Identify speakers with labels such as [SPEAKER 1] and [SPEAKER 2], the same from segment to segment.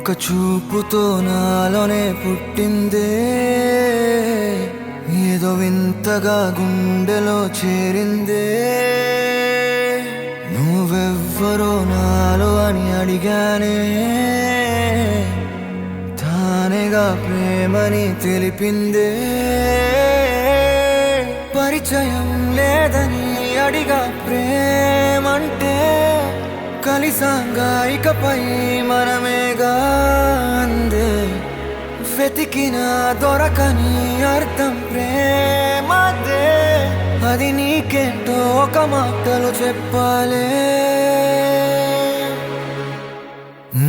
[SPEAKER 1] ఒక చూపుతో నాలోనే పుట్టిందే, ఏదో వింతగా గుండెలో చేరిందే. నువ్వెవ్వరో నాలో అని అడిగానే, తానేగా ప్రేమని తెలిపిందే. పరిచయం లేదని అడిగా ప్రేమంటే, కలిసాంగా ఇకపై మనమేగా అందే. వెతికిన దొరకని అర్థం ప్రేమదే, అది నీకేంటో ఒక మాటలో చెప్పాలే.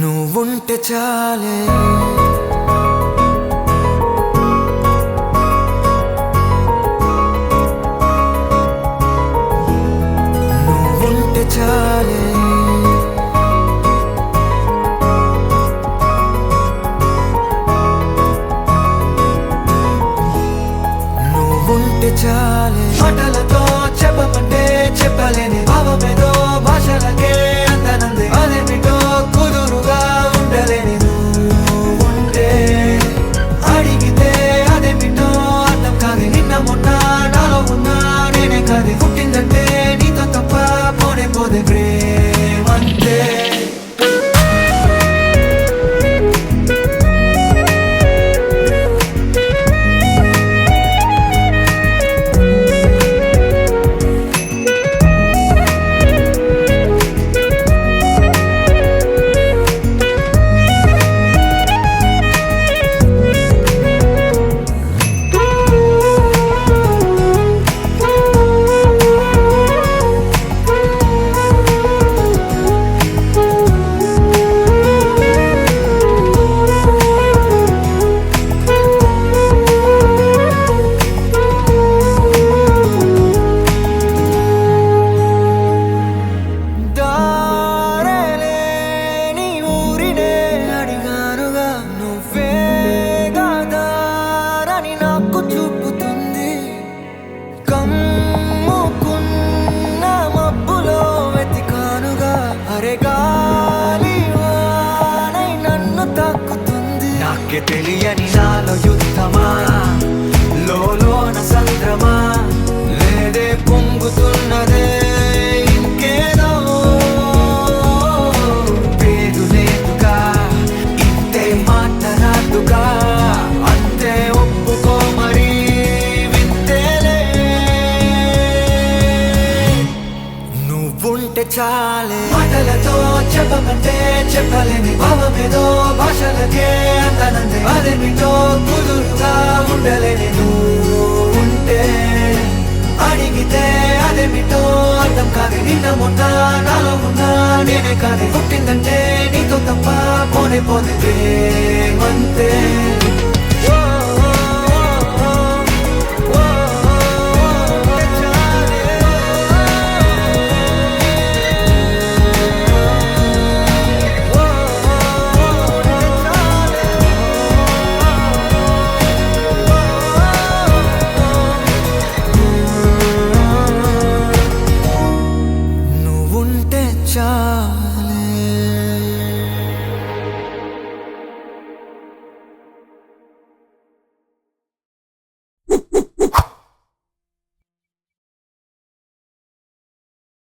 [SPEAKER 1] నువ్వుంటే చాలే, నువ్వుంటే చాలే, నువ్వుంటే చాలే. మాటలతో చెప్పమంటే చెప్పలేని భావమేదో భాషలకే అందనంది. అదేమిటో కుదురుగా ఉండలేని నువ్వుంటే, అడిగితే అదేమిటో అర్థం కాదు. నిన్న మొన్న నాలో ఉన్నా నేనే కాదు. పుట్టిందంటే నీతో తప్ప పోనే పోదే ప్రేమంతే. నాకే తెలియని నాలో యుద్ధమా, లోన సంద్రమా, లేదే పొంగుతున్నదే ఇంకేదో. పేరు లేదుగా, ఇంతే మాట రాదుగా, అంతే ఒప్పుకో మరి వింతేలే. నువ్వుంటే చాలే, మాటలతో చెప్పమంటే చెప్పలేని భావమేదో భాషలకే అందనందే. అదేమిటో కుదురుగా ఉండలేని నువ్వుంటే, అడిగితే అదేమిటో అర్థం కాదు. నిన్న మొన్న నాలో ఉన్నా నేనే కాదు. పుట్టిందంటే నీతో తప్ప పోనే పోతే ప్రేమంతే.